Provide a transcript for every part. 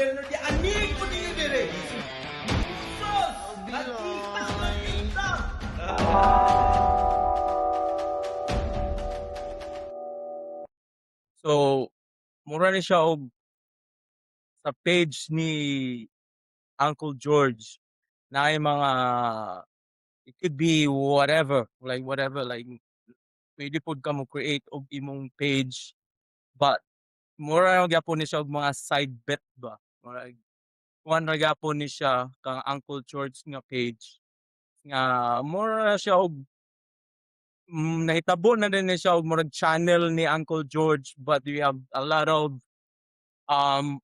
gobyerno di anig ko niyo dire. Sos! Nakita! So, mura ni siya og sa page ni Uncle George na mga it could be whatever, like pwede pod ka mo create og imong page, but mura ra gyapon ni siya og mga side bet ba, murag kuhaan ra gyapon ni siya kang Uncle George nga page nga mura na siya og nahitabo na din ni siya og murag channel ni Uncle George, but we have a lot of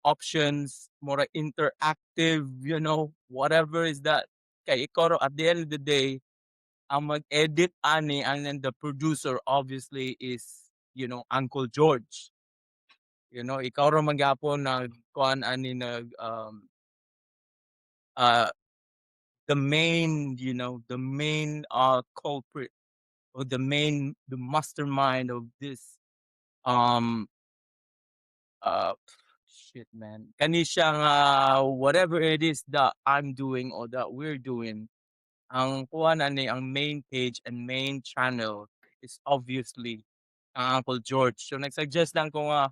options, more interactive, whatever is that. Kay ikaw at the end of the day, ang mag-edit ani and then the producer obviously is, Uncle George. Ikaw ra man gyapon nagkuan ani uh the main culprit or the mastermind of this um uh shit, man. Kani siya nga whatever it is that I'm doing or that we're doing, ang kuha na ni ang main page and main channel is obviously ang Uncle George. So nag-suggest lang ko nga,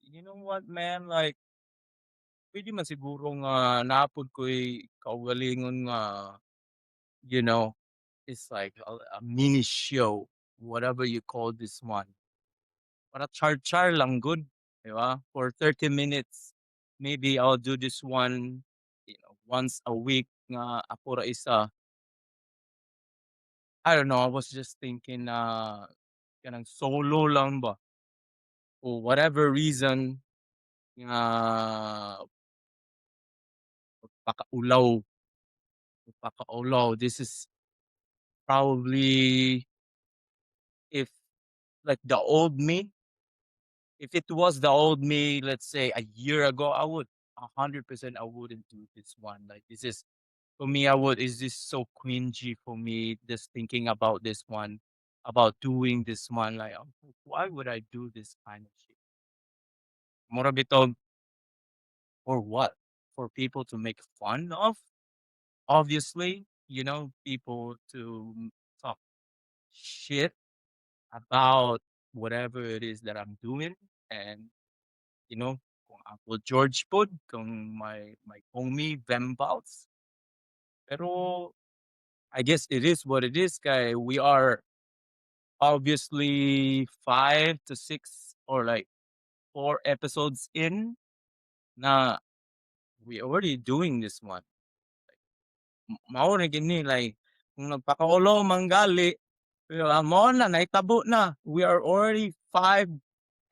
you know what, man, like pwede man siguro nga naapod ko'y kaugalingon nga, you know, it's like a mini show, whatever you call this one. Para char-char lang good, 'di ba? For 30 minutes, maybe I'll do this one, once a week nga ako ra isa. I don't know, I was just thinking na kanang solo lang ba for whatever reason nga magpakaulaw, magpakaulaw. This is probably if like the old me, if it was the old me, let's say a year ago, 100% I wouldn't do this one. Like this is for me, is this so cringy for me just thinking about this one, about doing this one. Like, why would I do this kind of shit? Mura bitaw for what? For people to make fun of? Obviously, people to talk shit about whatever it is that I'm doing. And, kung Uncle George pod, kung my homie Vembals. Pero I guess it is what it is, kay we are obviously 5 to 6 or like 4 episodes in na we already doing this one. Mao na gini like kung nagpakaulo man gali, mao na nahitabo na. We are already 5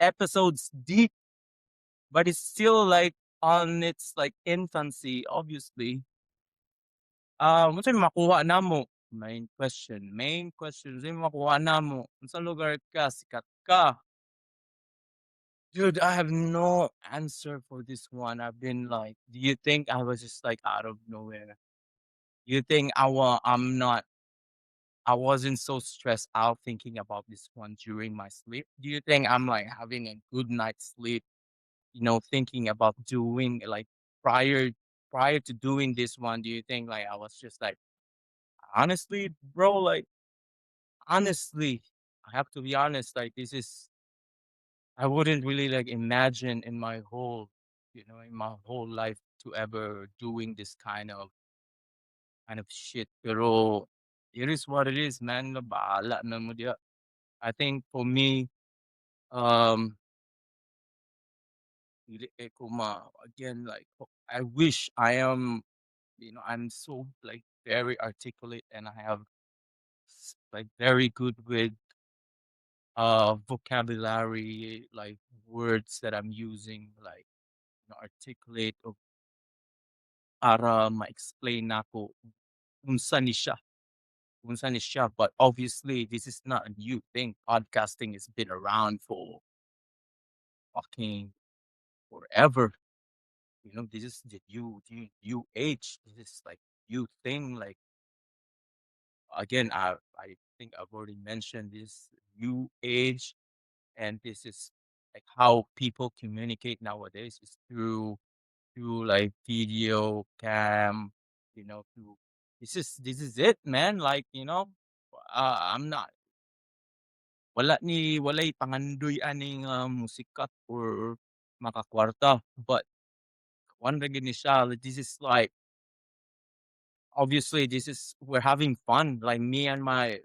episodes deep, but it's still like on its like infancy, obviously. Unsay makuha namo? Main question, unsay makuha namo? Unsang lugar ka, sikat ka? Dude, I have no answer for this one. I've been like, do you think I was just like out of nowhere? You think I wasn't so stressed out thinking about this one during my sleep? Do you think I'm like having a good night's sleep, thinking about doing like prior prior to doing this one? Do you think like I was just like honestly, bro, like honestly, I have to be honest, like this is I wouldn't really like imagine in my whole life to ever doing this kind of shit. Pero it is what it is, man. Bahala na mo diya. I think for me, um, dili ko again, like I wish I am, I'm so like very articulate and I have like very good with vocabulary, like words that I'm using, like articulate o para ma-explain nako unsa ni siya, unsa ni siya. But obviously, this is not a new thing. Podcasting has been around for fucking forever. This is the new age. This is like new thing. Like again, I think I've already mentioned this new age, and this is like how people communicate nowadays is through through like video cam, through this is it, man. Like, I'm not walay pangandoy aning musikat or makakwarta. But one ra ni siya, like, this is like obviously this is we're having fun. Like me and my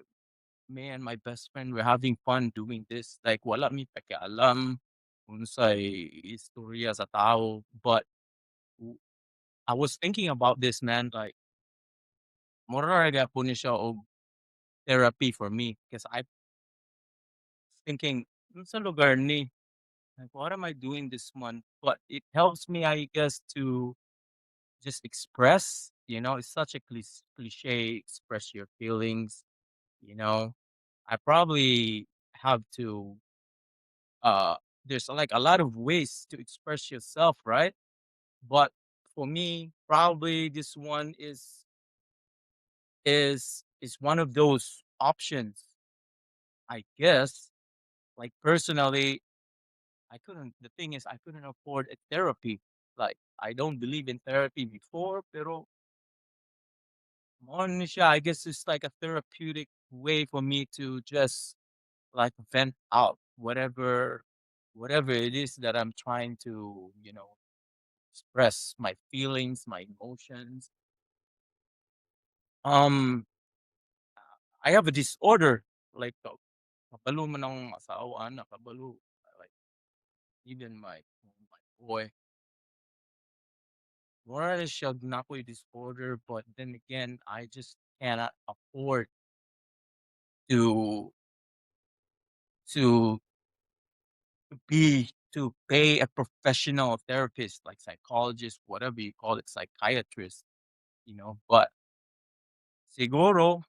best friend, we're having fun doing this. Like wala mi pakialam unsay istorya sa tao. But w- I was thinking about this, man. Like mura ra gyapon ni siya og therapy for me because I thinking sa lugar ni like what am I doing this month? But it helps me, I guess, to just express. It's such a cliche. Express your feelings. I probably have to uh there's like a lot of ways to express yourself, right? But for me, probably this one is one of those options, I guess. Like personally, the thing is I couldn't afford a therapy. Like I don't believe in therapy before, pero more ni siya, I guess it's like a therapeutic way for me to just like vent out whatever it is that I'm trying to, express my feelings, my emotions. Um, I have a disorder like kabalo man ang asawa na kabalo like even my boy. More or less siya na disorder, but then again, I just cannot afford to to to pay a professional therapist like psychologist, whatever you call it, psychiatrist. But siguro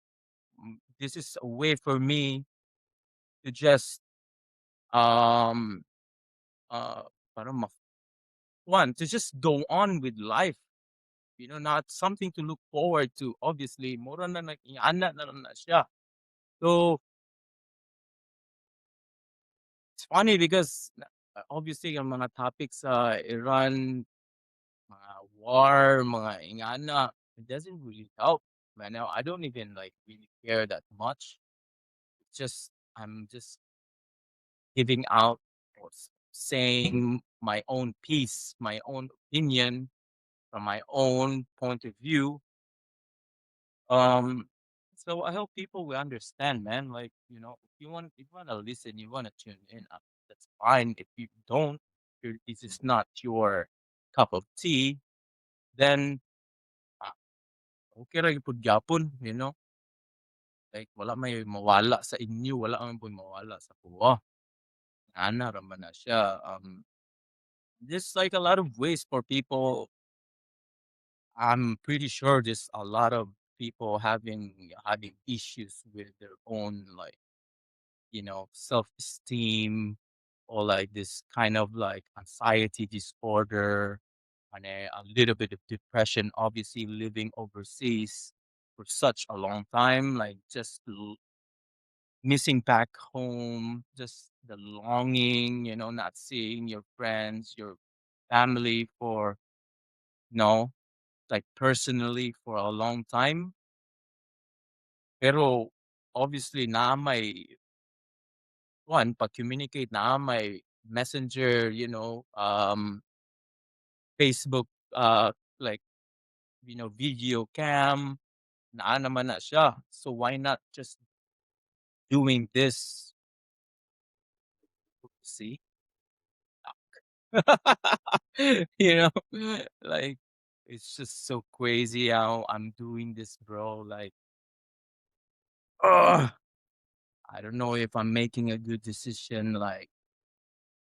this is a way for me to just um uh parang one to just go on with life, not something to look forward to. Obviously mura na ana na siya. So it's funny because obviously ang mga topics sa Iran, mga war, mga ingana, it doesn't really help. Right now I don't even like really care that much. It's just I'm just giving out or saying my own piece, my own opinion from my own point of view. Um, so I hope people will understand, man. Like, if you want to listen, you want to tune in, that's fine. If you don't, if this is not your cup of tea, then ah, okay ra gyud gyapon, like wala may mawala sa inyo, wala man pud mawala sa kuha. Ana ra man na siya. There's like a lot of ways for people. I'm pretty sure there's a lot of people having issues with their own like, self-esteem or like this kind of like anxiety disorder and a little bit of depression, obviously living overseas for such a long time, like just missing back home, just the longing, not seeing your friends, your family for, like personally for a long time. Pero obviously na may one pag-communicate na may Messenger, Facebook, like, video cam, naa naman na siya. So why not just doing this? See? you know, like it's just so crazy how I'm doing this, bro. Like, ugh, I don't know if I'm making a good decision. Like,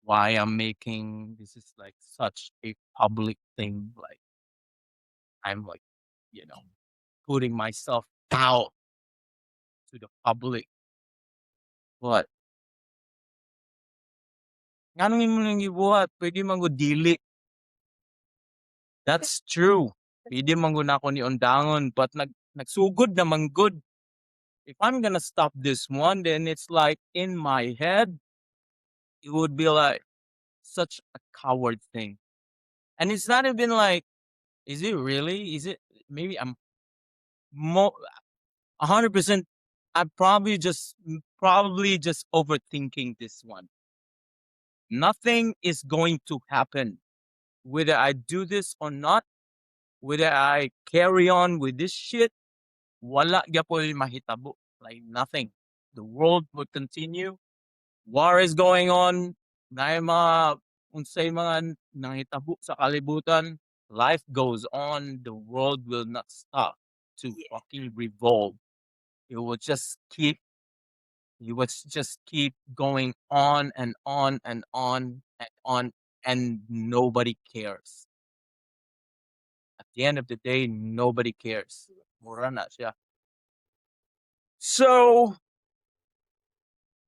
why I'm making this is like such a public thing. Like, I'm like, you know, putting myself out to the public. But nganong imo nang gibuhat? Pwede man gud dili. That's true. Pwede man gud nako ni undangon, but nagsugod naman good. If I'm gonna stop this one, then it's like in my head, it would be like such a coward thing. And it's not even like, is it really? Is it maybe I'm more 100%. I'm probably just overthinking this one. Nothing is going to happen whether I do this or not, whether I carry on with this shit. Wala gyapon mahitabo. Like nothing. The world will continue. War is going on. Naay mga unsay mga nangitabo sa kalibutan. Life goes on. The world will not stop to fucking revolve. It will just keep You would just keep going on and on and on and on, and nobody cares. At the end of the day, nobody cares. Mura na siya. So,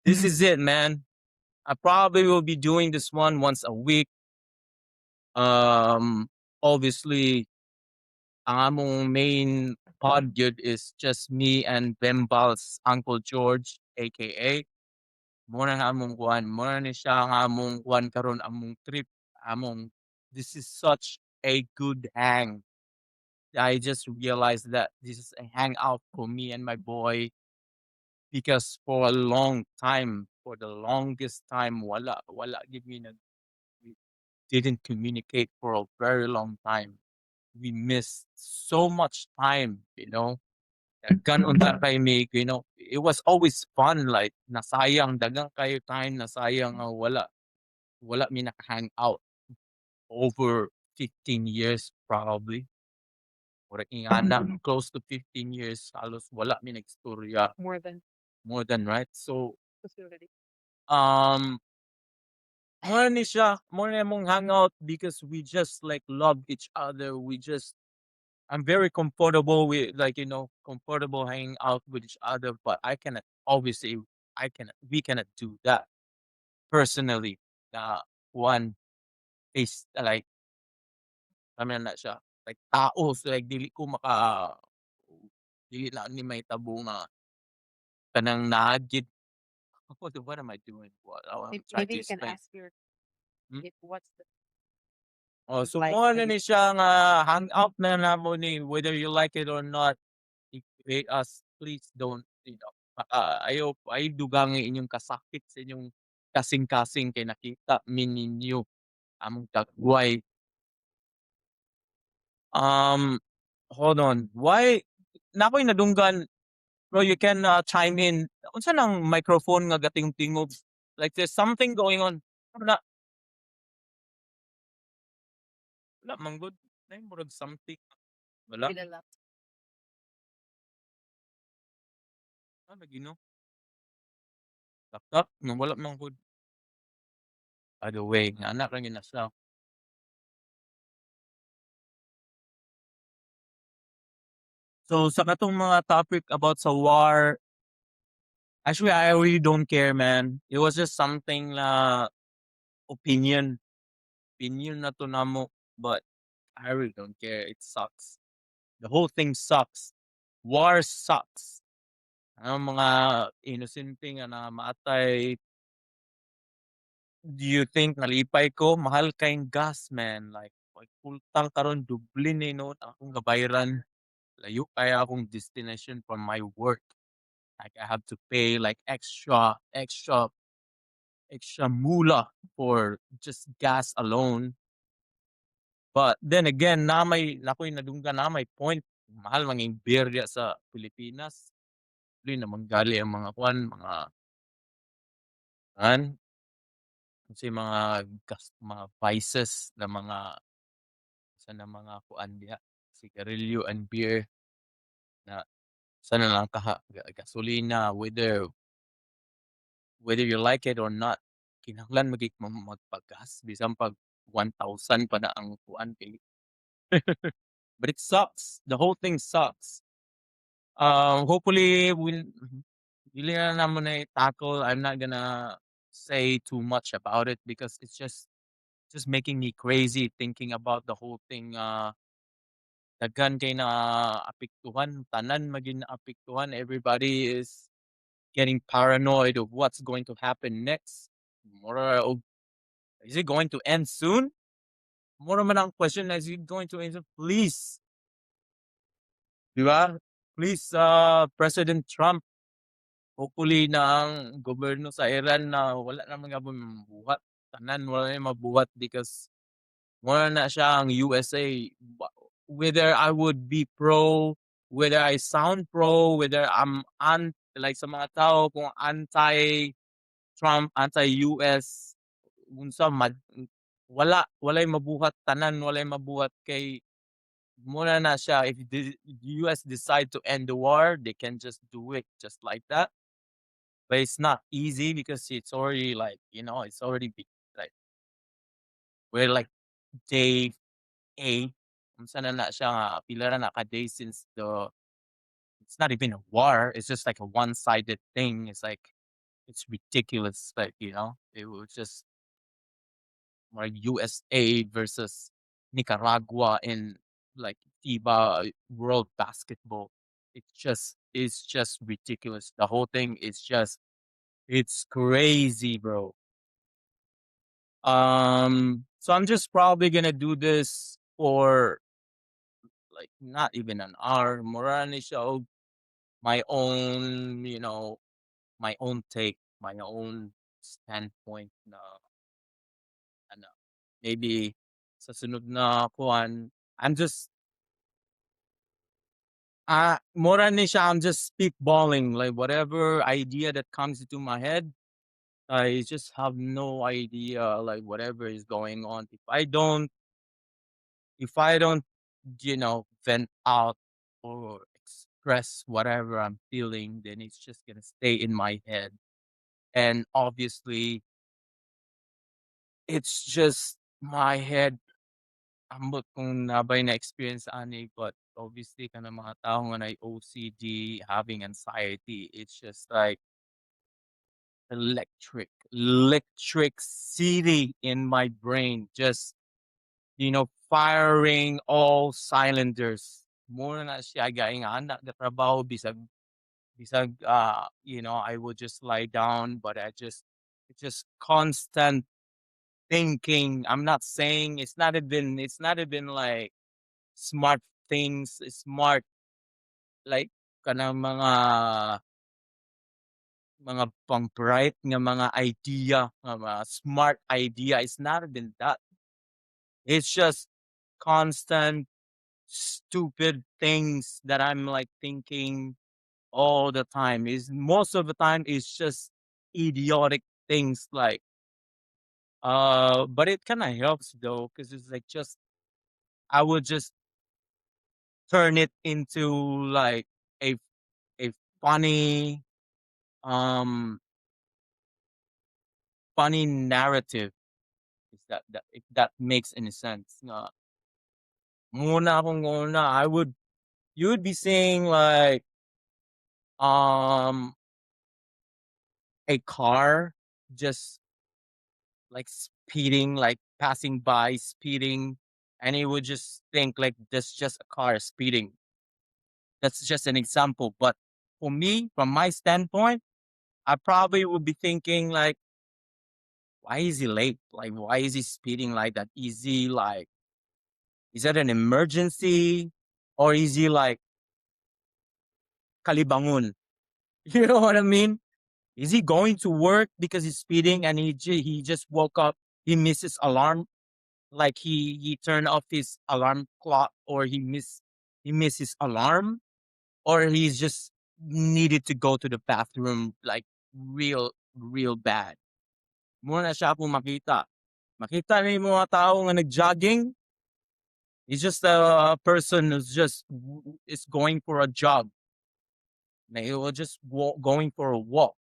this is it, man. I probably will be doing this one once a week. Obviously, ang among main pod good is just me and Bembal's Uncle George, aka muna nga among kuan, muna ni siya ang among kuan karon among trip, among this is such a good hang. I just realized that this is a hangout for me and my boy because for a long time, for the longest time, wala give me we didn't communicate for a very long time. We missed so much time. Ganon ta kay Mig, it was always fun, like nasayang dagang kayo time, nasayang wala mi naka-hangout over 15 years probably. Or ingana, close to 15 years, halos wala mi nagstorya. More than, right? So, um, ano ni siya, more na mong hangout because we just like love each other. I'm very comfortable with comfortable hanging out with each other, but obviously we cannot do that personally. One is like kami na siya like tao, so like dili na ni mahitabo nga kanang naagid. What am I doing? I'm trying to explain. Hmm? Oh, so mo na ni siya nga hangout na namo ni whether you like it or not. Rate us, please don't, ayaw dugangi inyong kasakit sa inyong kasing-kasing kay nakita mi ninyo among dagway. Um, Hold on. Why nakoy nadunggan, bro, you can, chime in. Unsa nang microphone nga gating-tingog? Like there's something going on. Wala wala man gud. Nay murag something. Wala. Lagi no. Laptop no wala man gud. By the way, nga anak ra gyud na siya. So sa katong mga topic about sa war, actually I really don't care, man. It was just something na opinion. Opinion na to namo, but I really don't care. It sucks. The whole thing sucks. War sucks. Ang mga inosente nga na maatay, do you think nalipay ko? Mahal kayong gas, man. Like full tank karon doble ni no akong gabayran. Layo kaya akong destination from my work. Like I have to pay like extra mula for just gas alone. But then again, nakoy nadunggan na may point. Mahal manging beer diya sa Pilipinas. Dili na manggali ang mga kan unsay mga vices na mga kuan diha, sigarilyo and beer na sana lang gasolina, whether you like it or not, kinahanglan magpagas bisan pag 1,000 pa na ang kuan kay but it sucks. The whole thing sucks. Hopefully dili na namon na tackle. I'm not gonna say too much about it because it's just making me crazy thinking about the whole thing. Daghan kay na apektuhan, tanan maging naapektuhan. Everybody is getting paranoid of what's going to happen next. Mura og is it going to end soon? More naman ang question is you going to answer, please, di ba? Please, President Trump, hopefully na ang gobyerno sa Iran na wala naman gabon mabuhat. Tanan wala na mabuhat because mura na siya ang USA. Whether I would be pro, whether I sound pro, whether I'm like sa mga tao kung anti-Trump, anti-US, unsa walay mabuhat tanan, walay mabuhat kay muna na siya. If the US decide to end the war, they can just do it just like that. But it's not easy because it's already like, it's already like we're like day 8. Unsa na siya nga pila na ka days since it's not even a war. It's just like a one-sided thing. It's like it's ridiculous. Like, it was just like USA versus Nicaragua in like FIBA World Basketball. It's just ridiculous. The whole thing is just it's crazy, bro. So I'm just probably gonna do this for like not even an hour. Morani show my own, my own take, my own standpoint na ano, maybe sa sunod na kuan, I'm just mura ni siya, I'm just spitballing like whatever idea that comes into my head. I just have no idea like whatever is going on. If I don't, vent out or express whatever I'm feeling, then it's just gonna stay in my head. And obviously, it's just my head. Ambot kung nabay na experience ani, but obviously kana mga tao nga na OCD, having anxiety, it's just like electric city in my brain, just firing all cylinders. Mura na siya gaya nga anak na trabaho bisag I would just lie down, but it's just constant thinking. I'm not saying it's not even like smart things, smart like kanang mga pang bright nga mga idea, nga mga smart idea. It's not even that. It's just constant stupid things that I'm like thinking all the time. Is most of the time it's just idiotic things like but it kind of helps though because it's like just I would just turn it into like a a funny um funny narrative. Is that if that makes any sense? Muna akong una, you would be saying like um a car just like speeding, like passing by speeding, and you would just think like that's just a car speeding. That's just an example. But for me, from my standpoint, I probably would be thinking like, why is he late? Like, why is he speeding like that? Is he like, is that an emergency? Or is he like kalibangun? You know what I mean? Is he going to work because he's speeding and he just woke up, he misses alarm, like he turned off his alarm clock or he missed his alarm or he's just needed to go to the bathroom like real bad. Muna siya po makita. Makita ni mga tao nga nag-jogging, he's just a person who's just is going for a jog. Na he was just going for a walk.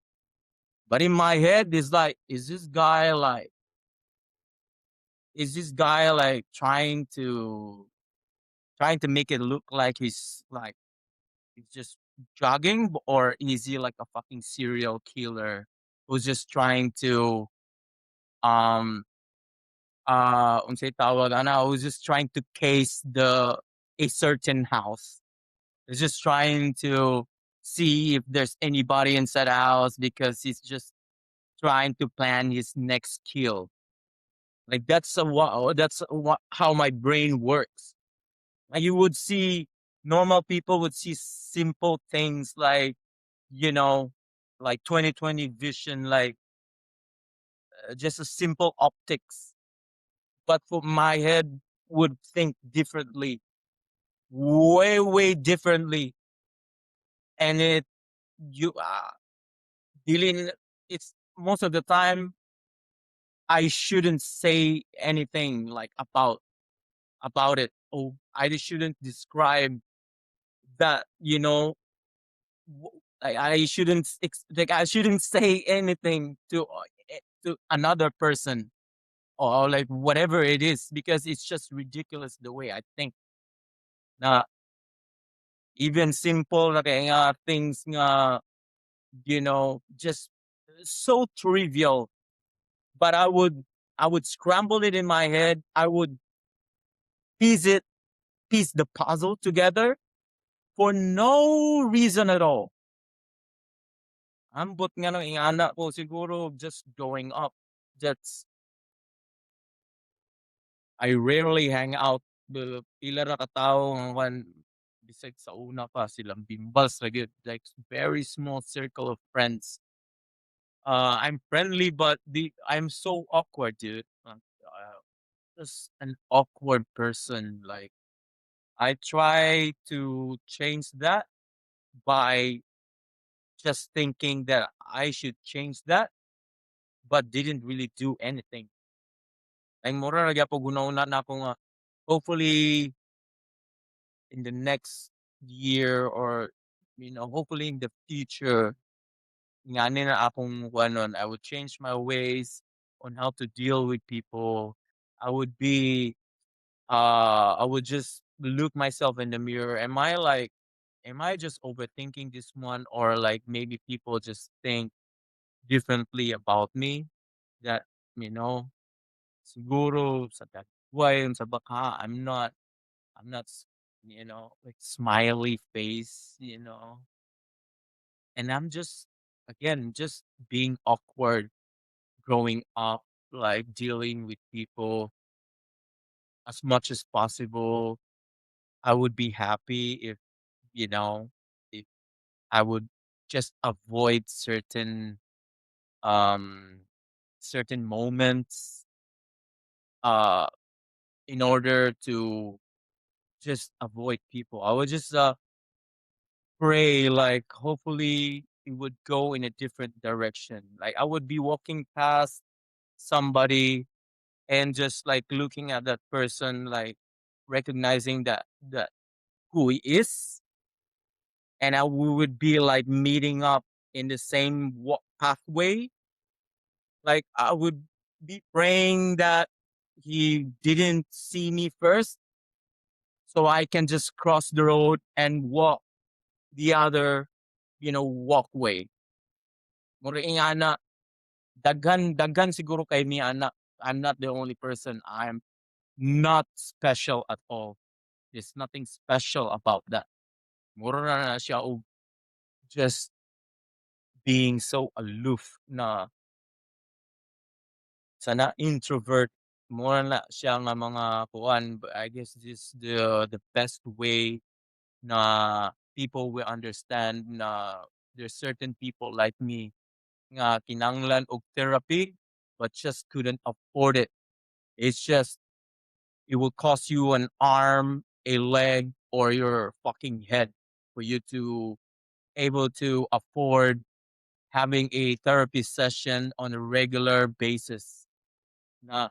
But in my head, it's like, is this guy like trying to make it look like he's just jogging, or is he like a fucking serial killer who's just trying to um unsay tawag who's just trying to case a certain house. He's just trying to see if there's anybody inside the house because he's just trying to plan his next kill. Like that's how my brain works. Like you would see normal people would see simple things like, you know, like 2020 vision, like just a simple optics. But for my head would think differently, way, way differently. And you, dealing, it's most of the time, I shouldn't say anything like about it. Oh, I just shouldn't describe that, like I shouldn't like I shouldn't say anything to another person or like whatever it is because it's just ridiculous the way I think. Na even simple na kaya nga things nga, just so trivial, but I would scramble it in my head. I would piece it piece the puzzle together for no reason at all. Ambot nga ng ingana ko siguro just growing up. That's I rarely hang out the pila ra ka tawo nga kwan besides sa una pa silang bimbals ra gyud, like very small circle of friends. I'm friendly but I'm so awkward, dude. Just an awkward person. Like I try to change that by just thinking that I should change that, but didn't really do anything. Like mura ra gyapon guna-una na ako nga hopefully in the next year or hopefully in the future nga ni na akong kuanon, I would change my ways on how to deal with people. I would be I would just look myself in the mirror. Am I just overthinking this one or like maybe people just think differently about me that you know siguro sa dagway sa baka I'm not like smiley face. And I'm just again just being awkward growing up, like dealing with people as much as possible. I would be happy you know, if I would just avoid um certain moments uh in order to just avoid people. I would just pray like hopefully it would go in a different direction. Like I would be walking past somebody and just like looking at that person like recognizing that who he is and we would be like meeting up in the same pathway. Like I would be praying that he didn't see me first so I can just cross the road and walk the other, walkway. Mura ingana daghan siguro kay mi ana. I'm not the only person. I'm not special at all. There's nothing special about that. Mura na siya og just being so aloof na sana introvert. Mura na siya nga mga kuan. But I guess this the best way na people will understand na there's certain people like me nga kinanglan og therapy but just couldn't afford it. It's just it will cost you an arm, a leg, or your fucking head for you to able to afford having a therapy session on a regular basis. Nah,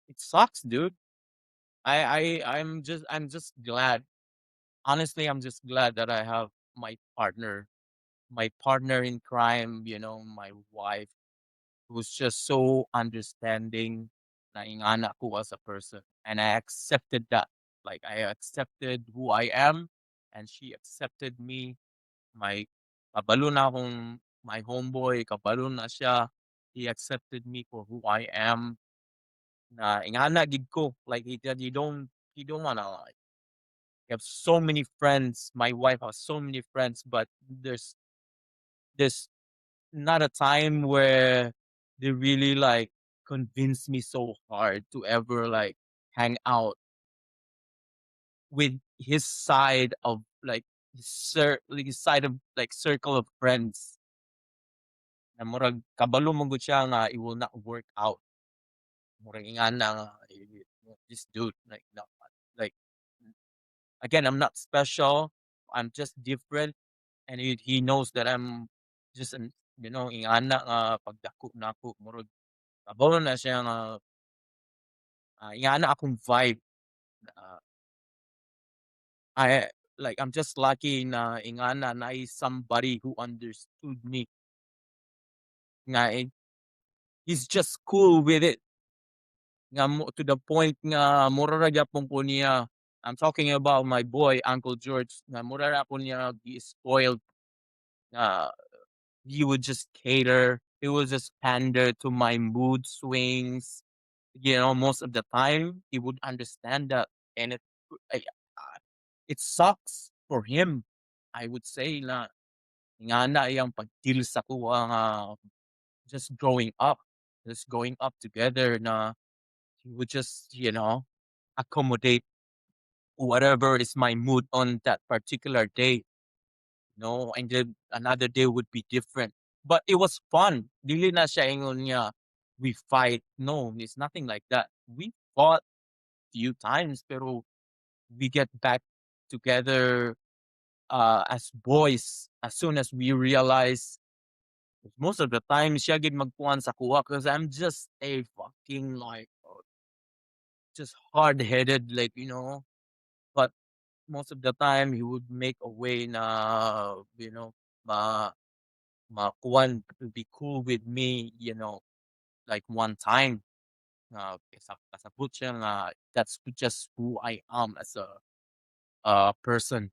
it sucks, dude. I'm just glad. Honestly, I'm just glad that I have my partner in crime, my wife who's just so understanding na ingana ko as a person. And I accepted that. Like I accepted who I am and she accepted me. My kabalo na akong my homeboy, kabalo na siya. He accepted me for who I am. Na ingana gid ko. Like he don't wanna like I have so many friends. My wife has so many friends, but there's not a time where they really like convinced me so hard to ever like hang out with his side of like like his side of like circle of friends na murag kabalo mo gud siya nga it will not work out. Murag ingana nga this dude like no, like again I'm not special. I'm just different and he knows that I'm just an ingana nga pagdako nako murag kabalo na siya nga ingana akong vibe. Ah, I'm just lucky na ingana na somebody who understood me nga he's just cool with it nga to the point nga mura ra gyapon ko niya. I'm talking about my boy Uncle George nga mura ra ko niya gi-spoiled nga he would just cater, he would just pander to my mood swings. Most of the time he would understand that and I it sucks for him. I would say na ingana iyang pag-deal sa kuha nga just growing up, just growing up together na he would just, accommodate whatever is my mood on that particular day, and then another day would be different. But it was fun. Dili na siya ingon niya, we fight. No, it's nothing like that. We fought few times, pero we get back together as boys as soon as we realize most of the time siya gid magkuhan sa kuha because I'm just a fucking like just hard headed but most of the time he would make a way na ma makuan to be cool with me like one time kasabot siya nga that's just who I am as a person.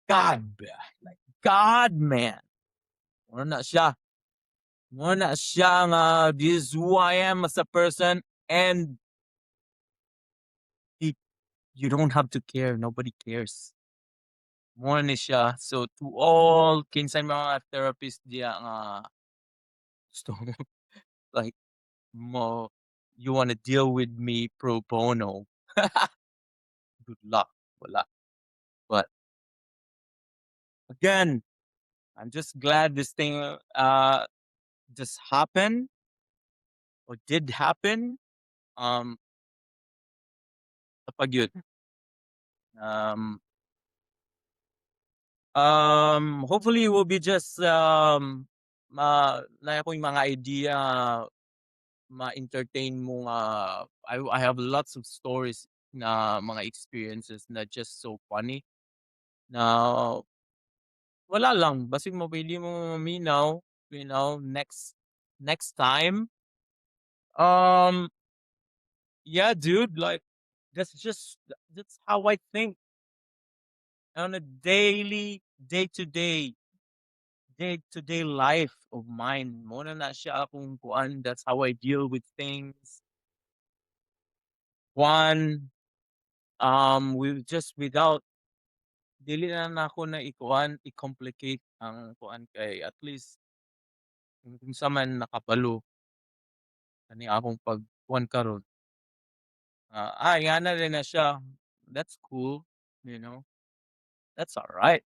Like God man. Mura na siya. Mura na siya nga this is who I am as a person and he, you don't have to care. Nobody cares. Mura ni siya. So to all kinsay mga therapist diya nga gusto mo like mo you wanna deal with me pro bono. Good luck. Wala. But again, I'm just glad this thing just happened or did happen. Um kapag yun. Um hopefully we'll be just na ako yung mga idea ma-entertain mo nga I have lots of stories na mga experiences na just so funny na wala lang basig mapili mo maminaw, next time. Um yeah, dude, like that's how I think on a day-to-day life of mine. Muna na siya akong kuan, that's how I deal with things. One, without dili na nako na ikuan, i-complicate ang kuan kay at least kung kinsa man nakabalo kani akong pagkuan karon. Ingana rin na siya. That's cool, you know. That's alright.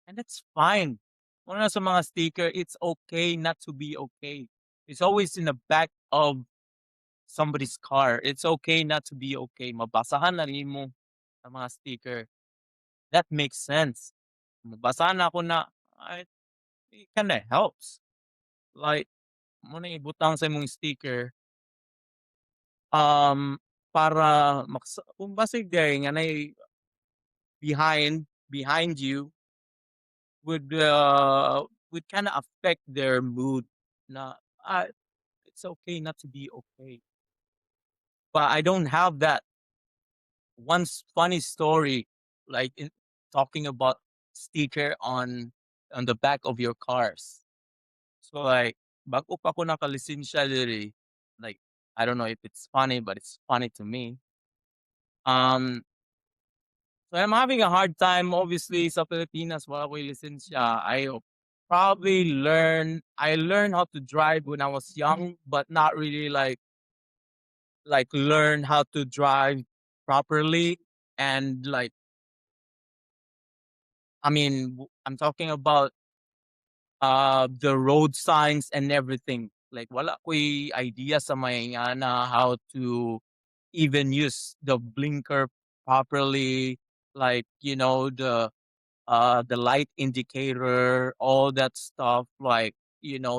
And that's fine. Una sa mga sticker, it's okay not to be okay. It's always in the back of somebody's car. It's okay not to be okay. Mabasahan na rin mo sa mga sticker. That makes sense. Mabasahan ako na it kinda helps. Like, muna ibutang sa imong sticker, um, para kung basig day nga behind you would kinda affect their mood na, it's okay not to be okay. But I don't have that. Funny story, like talking about sticker on the back of your cars. So like, bago pa ako nakalisensya diri, like I don't know if it's funny, but it's funny to me. Um, so I'm having a hard time, obviously, sa Pilipinas, wala ko lisensya. probably I learned how to drive when I was young, but not really like learn how to drive properly. And like, I mean, I'm talking about the road signs and everything. Like wala ko'y idea sa may nga na how to even use the blinker properly, like, the light indicator, all that stuff, like,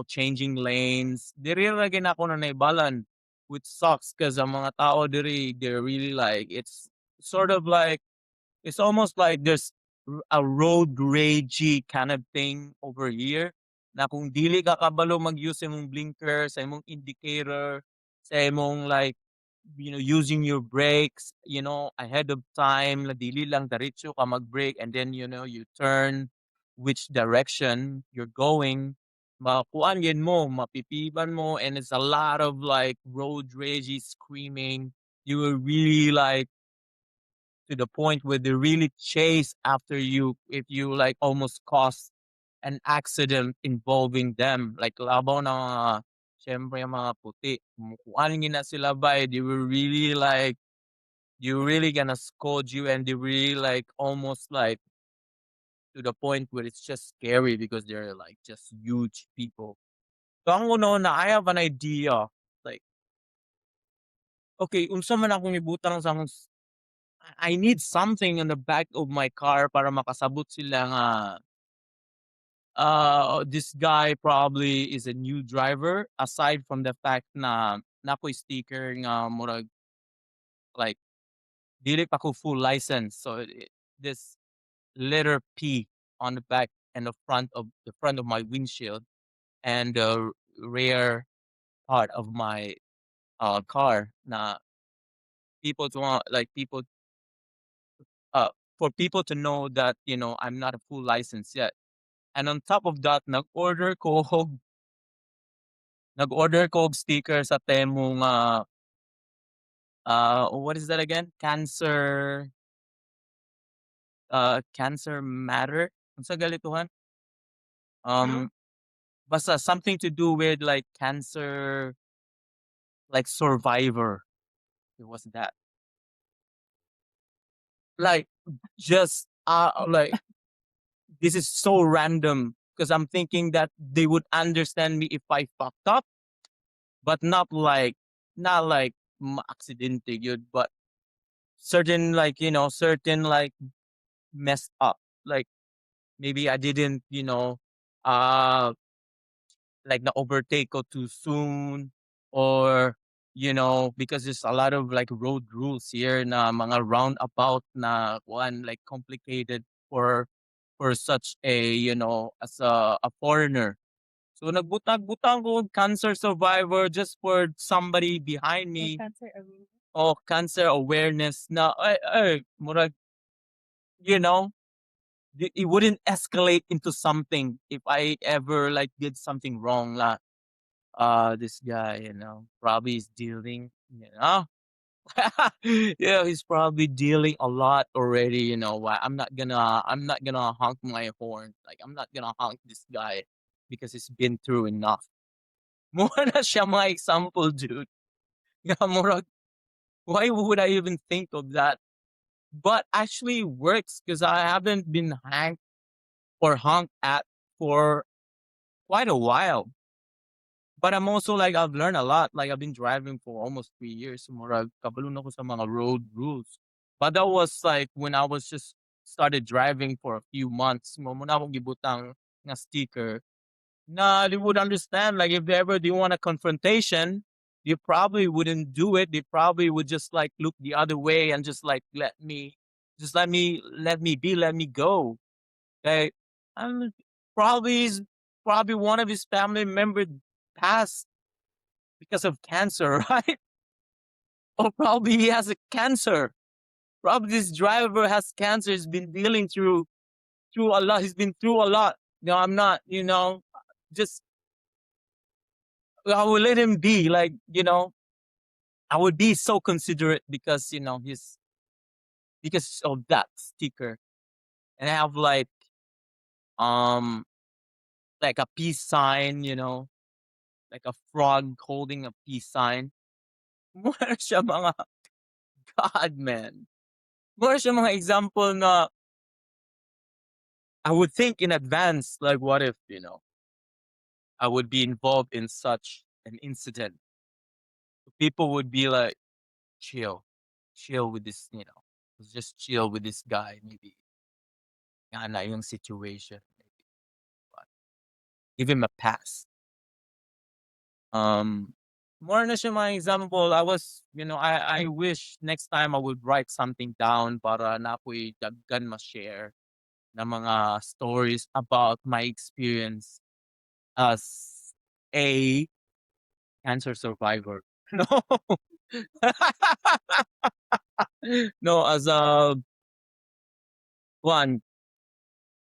changing lanes. Diri ra gyud ako na naibalan, which sucks because ang mga tao diri, they're really like, it's sort of like, it's almost like there's a road ragey kind of thing over here na kung dili ka kabalo mag-use sa imong blinker, sa imong indicator, sa imong like, using your brakes, ahead of time, na dili lang diretso ka mag-brake and then, you turn which direction you're going, makuan yun mo, mapipiban mo, and it's a lot of like road ragey screaming. You will really like to the point where they really chase after you if you like almost cause an accident involving them. Like labaw na mga, syempre yung mga puti, kung ano na sila ba, they were really like, you really gonna scold you and they really like almost like to the point where it's just scary because they're like just huge people. So ang una na I have an idea. Like, okay, unsa man akong ibutang sa akong I need something in the back of my car para makasabot sila nga, this guy probably is a new driver aside from the fact na nako'y sticker nga murag like dili pa ko full license. So this letter P on the back and the front of my windshield and the rear part of my car na people to like people uh for people to know that I'm not a full license yet. And on top of that, nag-order ko og sticker sa Temu nga, what is that again? Cancer matter? Unsa galituhan? Um, basta something to do with like cancer, like survivor. It was that. Like just like this is so random because I'm thinking that they would understand me if I fucked up, but not like aksidente yun, but certain like messed up. Like maybe I didn't, uh like na overtake ko too soon or because there's a lot of like road rules here na mga roundabout na one like complicated for such a as a foreigner. So nagbutang-butang ko og cancer survivor just for somebody behind me. O cancer awareness na ay murag you know it wouldn't escalate into something if I ever like did something wrong. Like, this guy, probably is dealing, yeah, he's probably dealing a lot already. Why I'm not gonna honk my horn. Like I'm not gonna honk this guy because he's been through enough. More na siya mga example, dude. Nga murag, why would I even think of that? But actually works because I haven't been hanked or honked at for quite a while. But I'm also like I've learned a lot. Like I've been driving for almost 3 years. So murag kabalo na ko sa mga road rules. But that was like when I was just started driving for a few months. Mo muna akong gibutang nga sticker. Nah, they would understand. Like if ever they want a confrontation, you probably wouldn't do it. They probably would just like look the other way and just like let me go. Okay. I'm probably one of his family members passed because of cancer, right? Or probably he has a cancer. Probably this driver has cancer. He's been dealing through a lot. He's been through a lot. No, I'm not. Just I will let him be. Like I would be so considerate because he's because of that sticker, and I have like um like a peace sign, like a frog holding a peace sign. Mura siya mga God, man. Mura siya mga example na I would think in advance, like, what if, I would be involved in such an incident? People would be like, chill, chill with this, just chill with this guy. Maybe nga na yung situation. Maybe, but give him a pass. More na siya mga example. I wish next time I would write something down para na ako'y daghan ma-share na mga stories about my experience as a cancer survivor. No. No, one,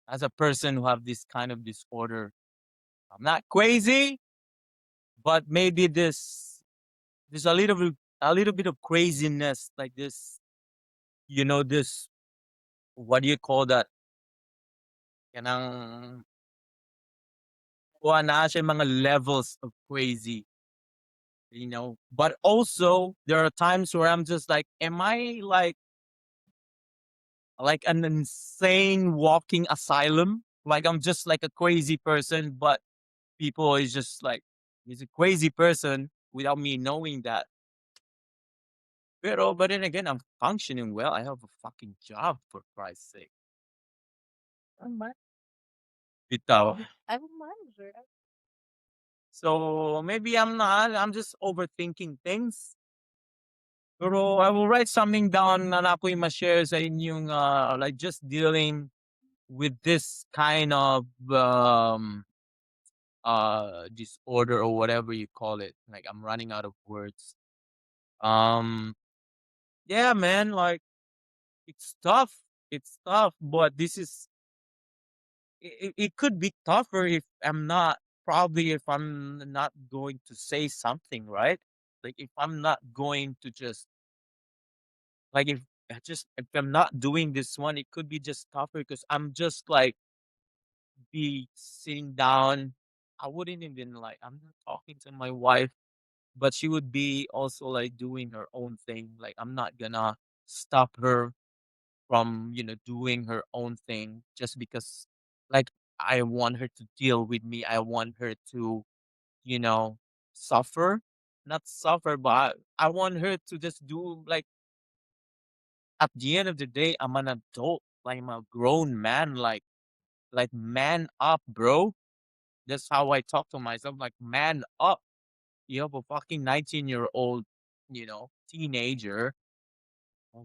as a person who have this kind of disorder. I'm not crazy, but maybe there's a little bit of craziness, like this, what do you call that? Kanang na siya mga levels of crazy, But also there are times where I'm just like, am I like an insane walking asylum? Like I'm just like a crazy person, but people is just like he's a crazy person without me knowing that. But then again, I'm functioning well. I have a fucking job for Christ's sake. Bitaw. So maybe I'm not. I'm just overthinking things. Pero I will write something down na ako'y ma-share sa inyong like just dealing with this kind of disorder or whatever you call it. Like I'm running out of words. Um yeah, man, like it's tough. It's tough, but it could be tougher if I'm not going to say something, right? Like if I'm not going to just like if I'm not doing this one, it could be just tougher because I'm just like be sitting down. I wouldn't even like I'm not talking to my wife, but she would be also like doing her own thing. Like I'm not gonna stop her from doing her own thing just because like I want her to deal with me. I want her to you know suffer, not suffer, but I want her to just do like at the end of the day, I'm an adult. Like I'm a grown man. Like man up, bro. That's how I talk to myself. Like man up. You have a fucking 19-year-old, teenager.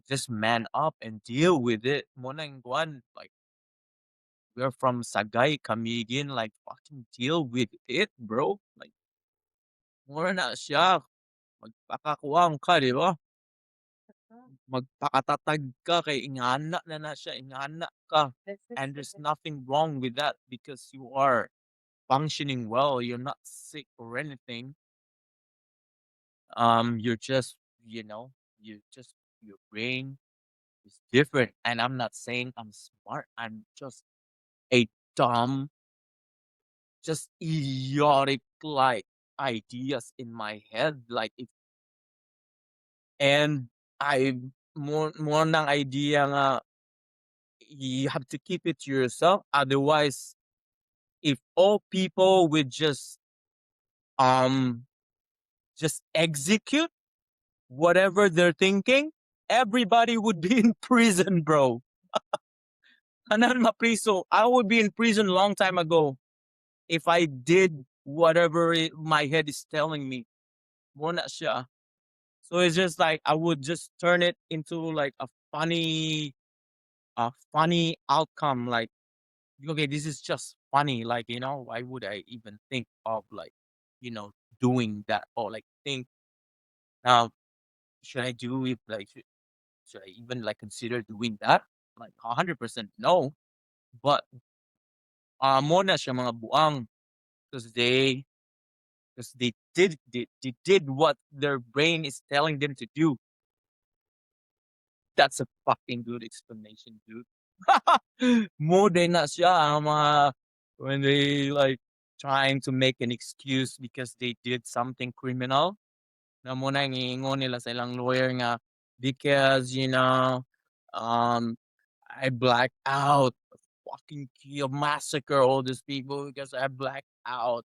Just man up and deal with it. Mo nang guwan, like we're from Sagay, Camiguin. Like fucking deal with it, bro. Like mura na siya. Magpakakuwang ka, di ba? Magpakatatag ka kay ingana na siya, ingana ka. And there's nothing wrong with that because you are functioning well. You're not sick or anything. You're just, you just your brain is different. And I'm not saying I'm smart. I'm just a dumb, just idiotic like ideas in my head. And I more ng idea nga you have to keep it to yourself. Otherwise, if all people would um just execute whatever they're thinking, everybody would be in prison, bro. Tanan mapriso. I would be in prison long time ago if I did whatever my head is telling me. Mo na siya. So it's just like I would just turn it into like a funny outcome. Like, okay, this is just funny. Like, why would I even think of like, you know, doing that or like think now should I do it like should I even like consider doing that? Like 100% no. But more na siya mga buang because they did what their brain is telling them to do. That's a fucking good explanation, dude. More than na siya ang mga when they like trying to make an excuse because they did something criminal. Na muna giingon nila sa ilang lawyer nga because I blacked out, fucking kill, massacre all these people because I blacked out.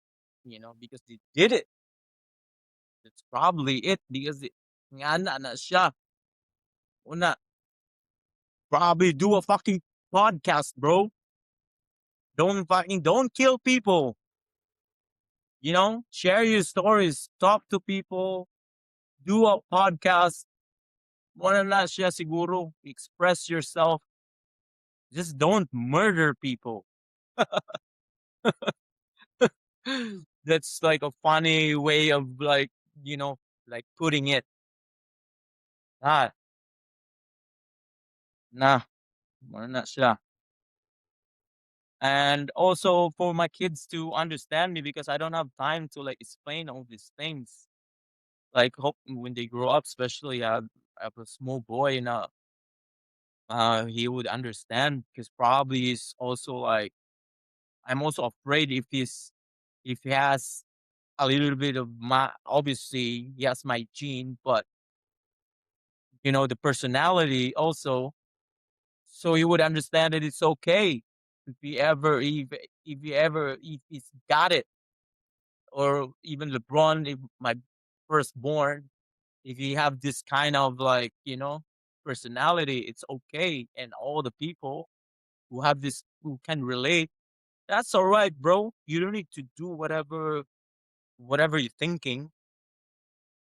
Because they did it. That's probably it because nga na siya. Una, probably do a fucking podcast, bro. Don't kill people. Share your stories, talk to people, do a podcast. Wala na siya siguro, express yourself. Just don't murder people. That's like a funny way of like putting it. Ah, nah, wala na siya. And also for my kids to understand me because I don't have time to like explain all these things. Like hope when they grow up, especially I have a small boy and he would understand because probably he's also like I'm also afraid if he has a little bit of my obviously he has my gene, but the personality also, so he would understand that it's okay if he's got it, or even LeBron, if my firstborn, if you have this kind of like personality, it's okay, and all the people who can relate, that's all right, bro. You don't need to do whatever you're thinking.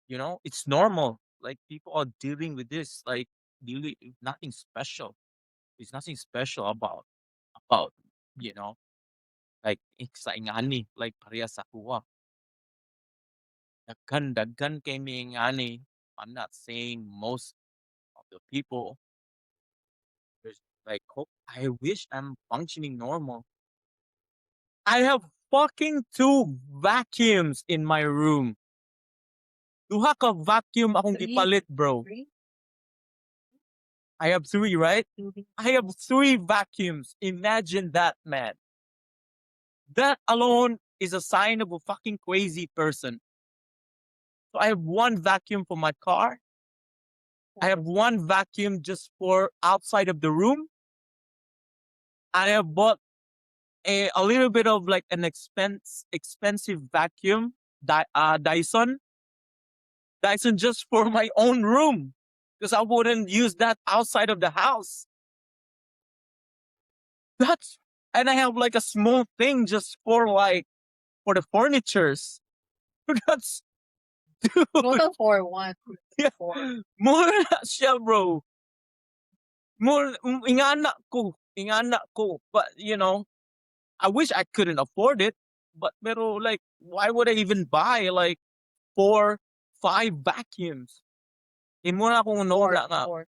It's normal. Like people are dealing with this. Like really, nothing special. There's nothing special about you know like sa ingani like pareha sa kuha. Daghan kay may ingani. I'm not saying most of the people. There's like hope. I wish I'm functioning normal. I have fucking two vacuums in my room. Duha ka vacuum akong Three. gipalit, bro. Three? I have three, right? Two. I have three vacuums. Imagine that, man. That alone is a sign of a fucking crazy person. So I have one vacuum for my car. I have one vacuum just for outside of the room. I have bought a little bit of like an expensive vacuum, Dyson. Dyson just for my own room because I wouldn't use that outside of the house. And I have like a small thing just for the furnitures. That's dude. Total for one. Yeah. Four. Mura na siya, bro. Ingana ko. But I wish I couldn't afford it. But pero like, why would I even buy like 4, 5 vacuums? Mura akong Four. nora nga. Four.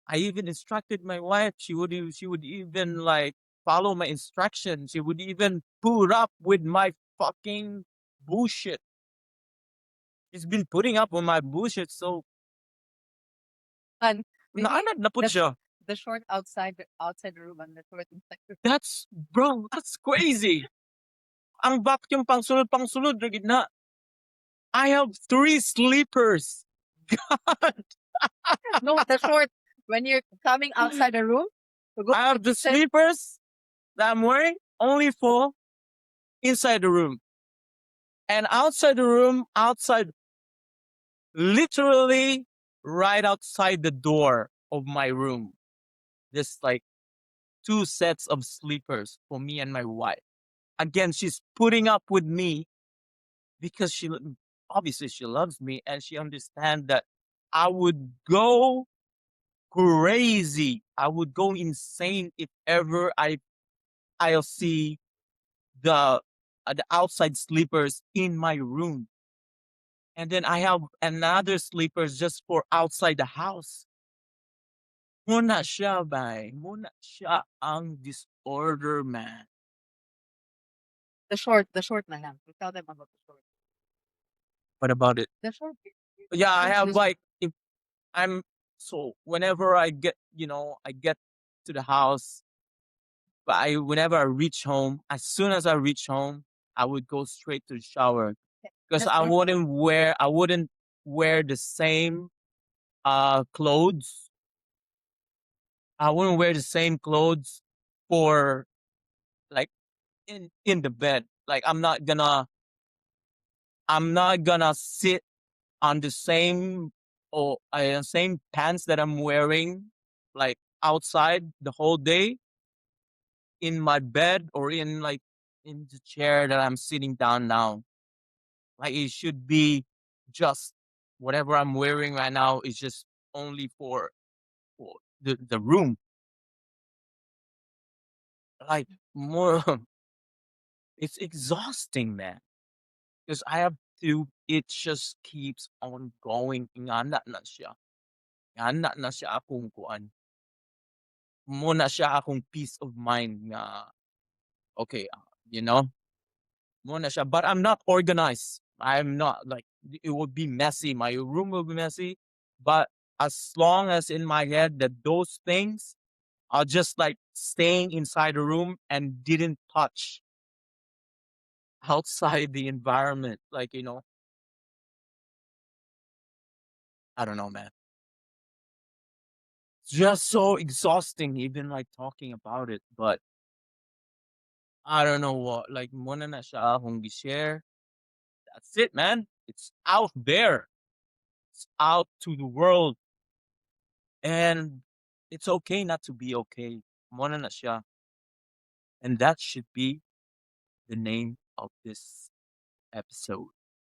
I even instructed my wife. She would even like follow my instructions. She would even put up with my fucking bullshit. She's been putting up with my bullshit, so And naput that's- siya. the short outside the room and the short inside the room. That's crazy. Ang vacuum pang sunod ra gid na. I have 3 sleepers. God, No, the short when you're coming outside the room. To go I have the inside- sleepers that I'm wearing only for inside the room. And outside the room, literally right outside the door of my room. There's like 2 sets of sleepers for me and my wife. Again, she's putting up with me because obviously she loves me and she understands that I would go crazy. I would go insane if ever I'll see the outside sleepers in my room. And then I have another sleepers just for outside the house. Muna siya, bay. Muna siya ang disorder, man. the short na lang. You tell them about the short. What about it? The short. Yeah, I have This- like if I'm so whenever I get to the house, whenever I reach home, as soon as I reach home, I would go straight to the shower because That's normal. I wouldn't wear the same clothes. I wouldn't wear the same clothes for like in the bed. Like I'm not gonna sit on the same or same pants that I'm wearing like outside the whole day in my bed or in the chair that I'm sitting down now. Like it should be just whatever I'm wearing right now is just only for the room. Like more it's exhausting, man. Because I have to it just keeps on going. Ingana na siya. Ingana na siya akong kuan. Muna siya akong peace of mind nga okay, you know? Muna siya. But I'm not organized. I'm not like it would be messy. My room will be messy. But as long as in my head that those things are just like staying inside the room and didn't touch outside the environment. Like, I don't know, man. It's just so exhausting, even like talking about it. But I don't know what, like, muna na siya akong share. That's it, man. It's out there. It's out to the world. And it's okay not to be okay. Muna na siya. And that should be the name of this episode.